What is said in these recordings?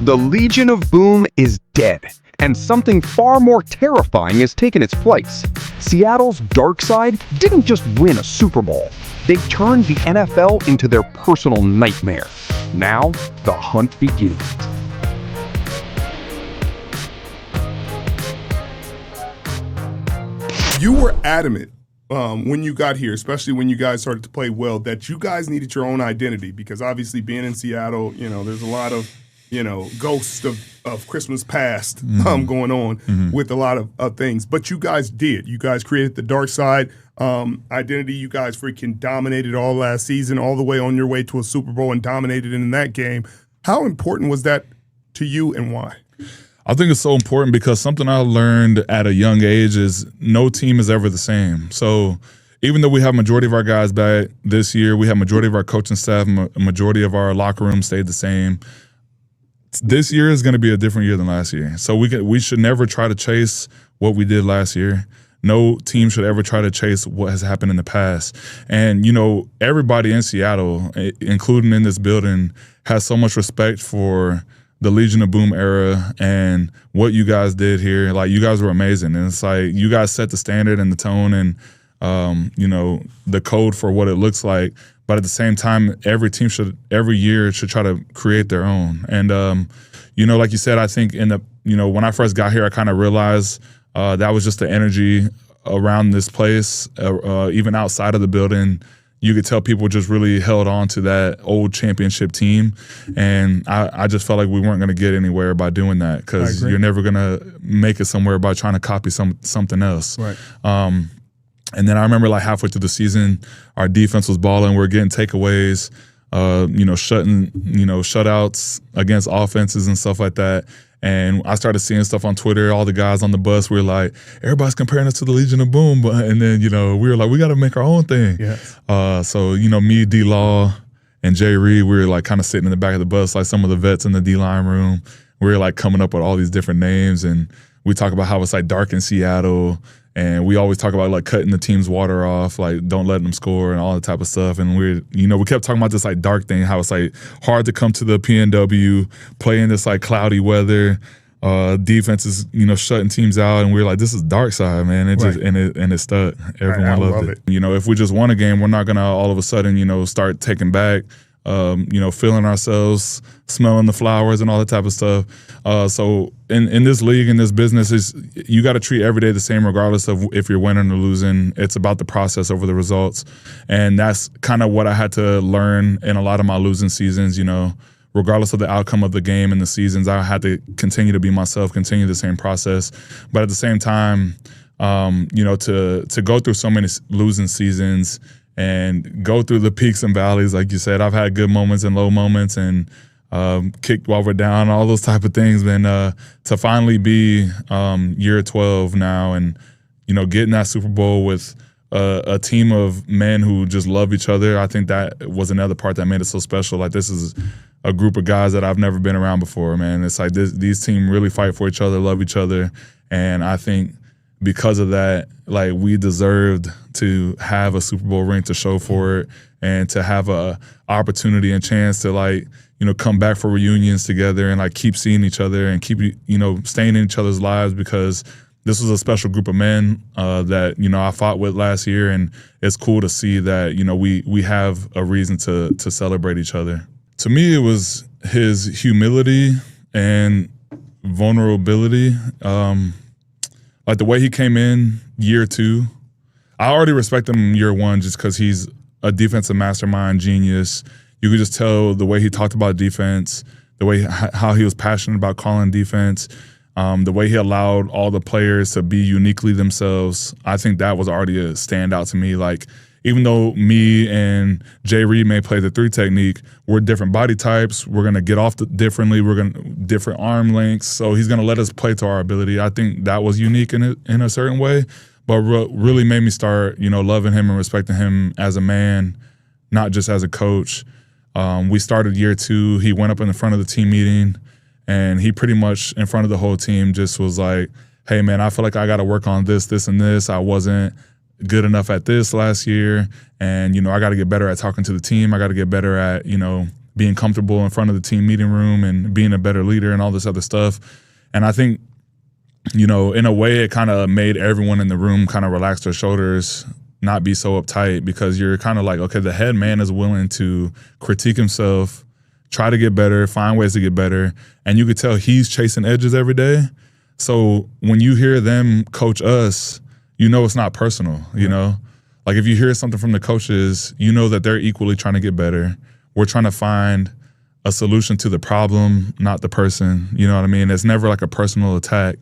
The Legion of Boom is dead, and something far more terrifying has taken its place. Seattle's dark side didn't just win a Super Bowl. They turned the NFL into their personal nightmare. Now, the hunt begins. You were adamant when you got here, especially when you guys started to play well, that you guys needed your own identity because obviously being in Seattle, there's a lot of, ghosts of Christmas past going on with a lot of things. But you guys did. You guys created the dark side identity. You guys freaking dominated all last season, all the way on your way to a Super Bowl and dominated in that game. How important was that to you and why? I think it's so important because something I learned at a young age is no team is ever the same. So even though we have majority of our guys back this year, we have majority of our coaching staff, a majority of our locker room stayed the same. This year is going to be a different year than last year. So we should never try to chase what we did last year. No team should ever try to chase what has happened in the past. And, everybody in Seattle, including in this building, has so much respect for the Legion of Boom era and what you guys did here. Like, you guys were amazing. And it's like you guys set the standard and the tone and, the code for what it looks like. But at the same time, every year should try to create their own. And, like you said, I think when I first got here, I kind of realized that was just the energy around this place, even outside of the building. You could tell people just really held on to that old championship team. And I just felt like we weren't going to get anywhere by doing that because you're never going to make it somewhere by trying to copy something else. Right. And then I remember like halfway through the season, our defense was balling. We're getting takeaways, shutouts against offenses and stuff like that. And I started seeing stuff on Twitter. All the guys on the bus were like, everybody's comparing us to the Legion of Boom. And then, we were like, we got to make our own thing. Yes. So, me, D-Law, and Jay Reed, we were like kind of sitting in the back of the bus, like some of the vets in the D-line room. We were like coming up with all these different names. And we talk about how it's like dark in Seattle. And we always talk about like cutting the team's water off, like don't let them score and all that type of stuff. And we kept talking about this like dark thing, how it's like hard to come to the PNW, play in this like cloudy weather, defense is, shutting teams out. And we were like, this is dark side, man. It just, and it stuck. Everyone loved it. If we just won a game, we're not going to all of a sudden, start taking back, feeling ourselves, smelling the flowers and all that type of stuff. So in this league, in this business, you got to treat every day the same regardless of if you're winning or losing. It's about the process over the results. And that's kind of what I had to learn in a lot of my losing seasons, regardless of the outcome of the game and the seasons. I had to continue to be myself, continue the same process. But at the same time, to go through so many losing seasons and go through the peaks and valleys, like you said, I've had good moments and low moments and kicked while we're down, all those type of things. And to finally be year 12 now and, getting that Super Bowl with a team of men who just love each other, I think that was another part that made it so special. Like, this is a group of guys that I've never been around before, man. It's like these teams really fight for each other, love each other. And I think because of that, like, we deserved to have a Super Bowl ring to show for it and to have a opportunity and chance to, like, come back for reunions together and, like, keep seeing each other and keep, staying in each other's lives because this was a special group of men that, I fought with last year. And it's cool to see that, we have a reason to celebrate each other. To me, it was his humility and vulnerability. Like the way he came in year 2, I already respect him year 1 just because he's a defensive mastermind, genius. You could just tell the way he talked about defense, the way how he was passionate about calling defense, the way he allowed all the players to be uniquely themselves. I think that was already a standout to me. Like, even though me and Jay Reed may play the 3 technique, we're different body types. We're going to get off differently. We're going to different arm lengths. So he's going to let us play to our ability. I think that was unique in a certain way, but really made me start, loving him and respecting him as a man, not just as a coach. We started year 2. He went up in the front of the team meeting, and he pretty much in front of the whole team just was like, hey, man, I feel like I got to work on this, this, and this. I wasn't good enough at this last year, and I got to get better at talking to the team. I got to get better at being comfortable in front of the team meeting room and being a better leader and all this other stuff. And I think, you know, in a way, it kind of made everyone in the room kind of relax their shoulders, not be so uptight, because you're kind of like, okay, the head man is willing to critique himself, try to get better, find ways to get better. And you could tell he's chasing edges every day. So when you hear them coach us, you know it's not personal, you know? Like if you hear something from the coaches, you know that they're equally trying to get better. We're trying to find a solution to the problem, not the person. You know what I mean? It's never like a personal attack.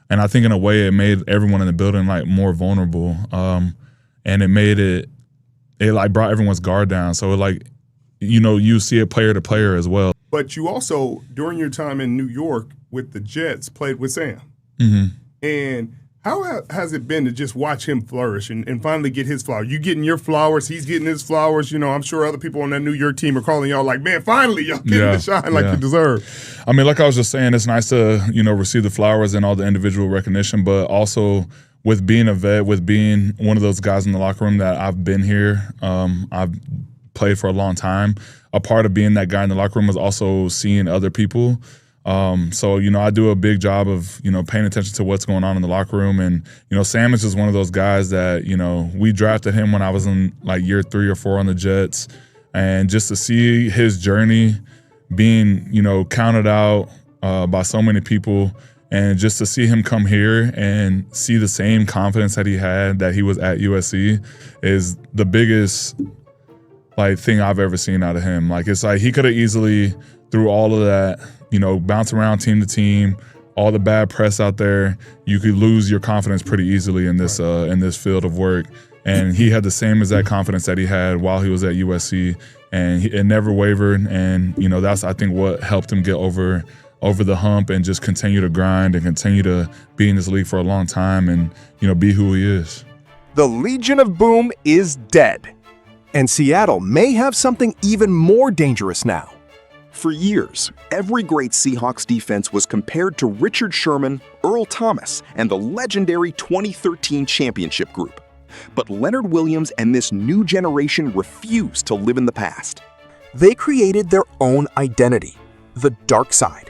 And I think in a way it made everyone in the building like more vulnerable. And it made it like brought everyone's guard down. So it like, you know, you see it player to player as well. But you also, during your time in New York with the Jets, played with Sam. Mm-hmm. And how has it been to just watch him flourish and finally get his flowers? You getting your flowers, he's getting his flowers. You know, I'm sure other people on that New York team are calling y'all like, man, finally y'all getting the shine like you deserve. I mean, like I was just saying, it's nice to, you know, receive the flowers and all the individual recognition, but also with being a vet, with being one of those guys in the locker room that I've been here, I've played for a long time. A part of being that guy in the locker room was also seeing other people. So, you know, I do a big job of, you know, paying attention to what's going on in the locker room. And, you know, Sam is just one of those guys that, you know, we drafted him when I was in like year 3 or 4 on the Jets. And just to see his journey being, you know, counted out by so many people, and just to see him come here and see the same confidence that he had that he was at USC is the biggest like thing I've ever seen out of him. Like it's like he could have easily, through all of that, you know, bounce around team to team, all the bad press out there, you could lose your confidence pretty easily in this field of work. And he had the same exact confidence that he had while he was at USC, and it never wavered. And you know, that's I think what helped him get over the hump and just continue to grind and continue to be in this league for a long time and, you know, be who he is. The Legion of Boom is dead. And Seattle may have something even more dangerous now. For years, every great Seahawks defense was compared to Richard Sherman, Earl Thomas, and the legendary 2013 championship group. But Leonard Williams and this new generation refused to live in the past. They created their own identity, the dark side.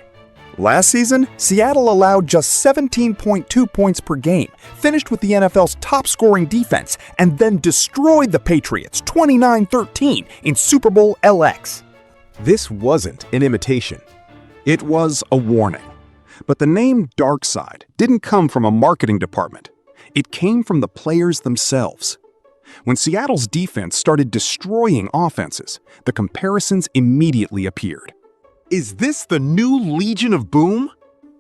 Last season, Seattle allowed just 17.2 points per game, finished with the NFL's top-scoring defense, and then destroyed the Patriots 29-13 in Super Bowl LX. This wasn't an imitation. It was a warning. But the name Dark Side didn't come from a marketing department. It came from the players themselves. When Seattle's defense started destroying offenses, the comparisons immediately appeared. Is this the new Legion of Boom?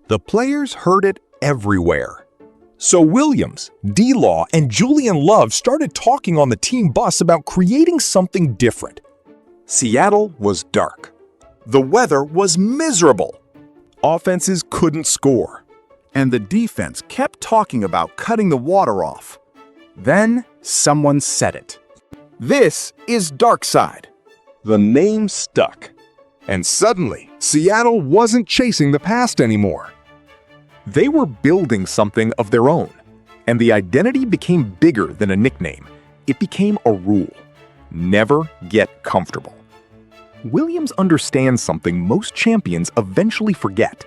The players heard it everywhere. So Williams, D-Law, and Julian Love started talking on the team bus about creating something different. Seattle was dark. The weather was miserable. Offenses couldn't score. And the defense kept talking about cutting the water off. Then someone said it. This is Dark Side. The name stuck. And suddenly, Seattle wasn't chasing the past anymore. They were building something of their own, and the identity became bigger than a nickname. It became a rule. Never get comfortable. Williams understands something most champions eventually forget.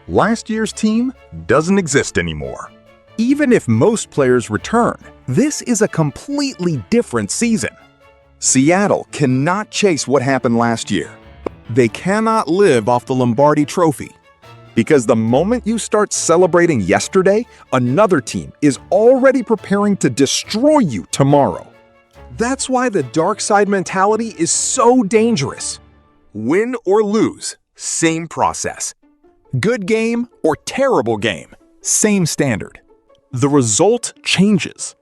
Last year's team doesn't exist anymore. Even if most players return, this is a completely different season. Seattle cannot chase what happened last year. They cannot live off the Lombardi Trophy. Because the moment you start celebrating yesterday, another team is already preparing to destroy you tomorrow. That's why the dark side mentality is so dangerous. Win or lose, same process. Good game or terrible game, same standard. The result changes.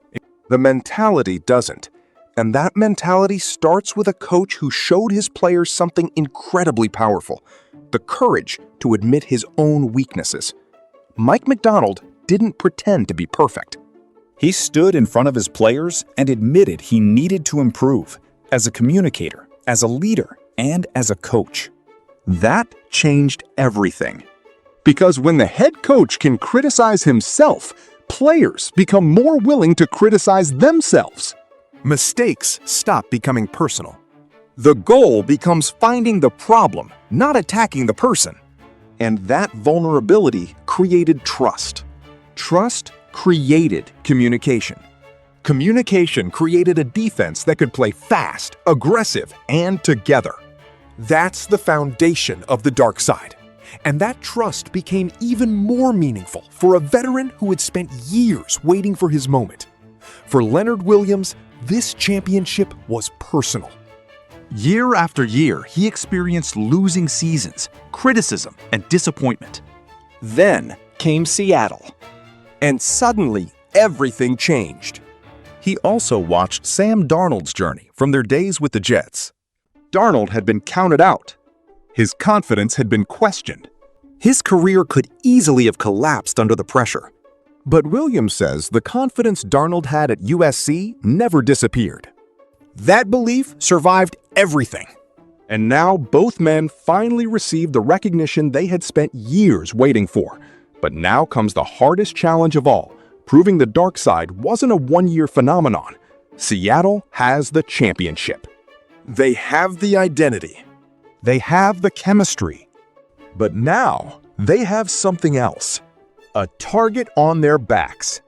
The mentality doesn't. And that mentality starts with a coach who showed his players something incredibly powerful: the courage to admit his own weaknesses. Mike Macdonald didn't pretend to be perfect. He stood in front of his players and admitted he needed to improve as a communicator, as a leader, and as a coach. That changed everything. Because when the head coach can criticize himself, players become more willing to criticize themselves. Mistakes stop becoming personal. The goal becomes finding the problem, not attacking the person. And that vulnerability created trust. Trust created communication. Communication created a defense that could play fast, aggressive, and together. That's the foundation of the dark side. And that trust became even more meaningful for a veteran who had spent years waiting for his moment. For Leonard Williams, this championship was personal. Year after year, he experienced losing seasons, criticism, and disappointment. Then came Seattle. And suddenly, everything changed. He also watched Sam Darnold's journey from their days with the Jets. Darnold had been counted out. His confidence had been questioned. His career could easily have collapsed under the pressure. But Williams says the confidence Darnold had at USC never disappeared. That belief survived everything. And now both men finally received the recognition they had spent years waiting for. But now comes the hardest challenge of all, proving the dark side wasn't a one-year phenomenon. Seattle has the championship. They have the identity. They have the chemistry. But now they have something else. A target on their backs.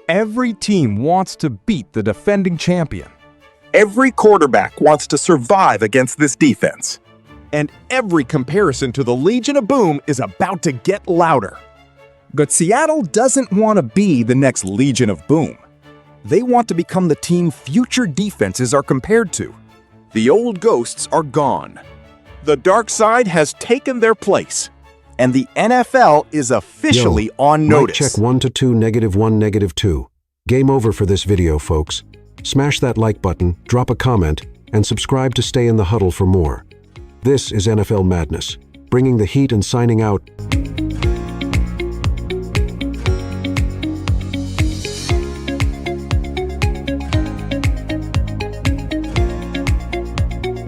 Every team wants to beat the defending champion. Every quarterback wants to survive against this defense. And every comparison to the Legion of Boom is about to get louder. But Seattle doesn't want to be the next Legion of Boom. They want to become the team future defenses are compared to. The old ghosts are gone. The dark side has taken their place. And the NFL is officially on notice. Mic check 1 to 2, -1, -2. Game over for this video, folks. Smash that like button, drop a comment, and subscribe to stay in the huddle for more. This is NFL Madness, bringing the heat and signing out.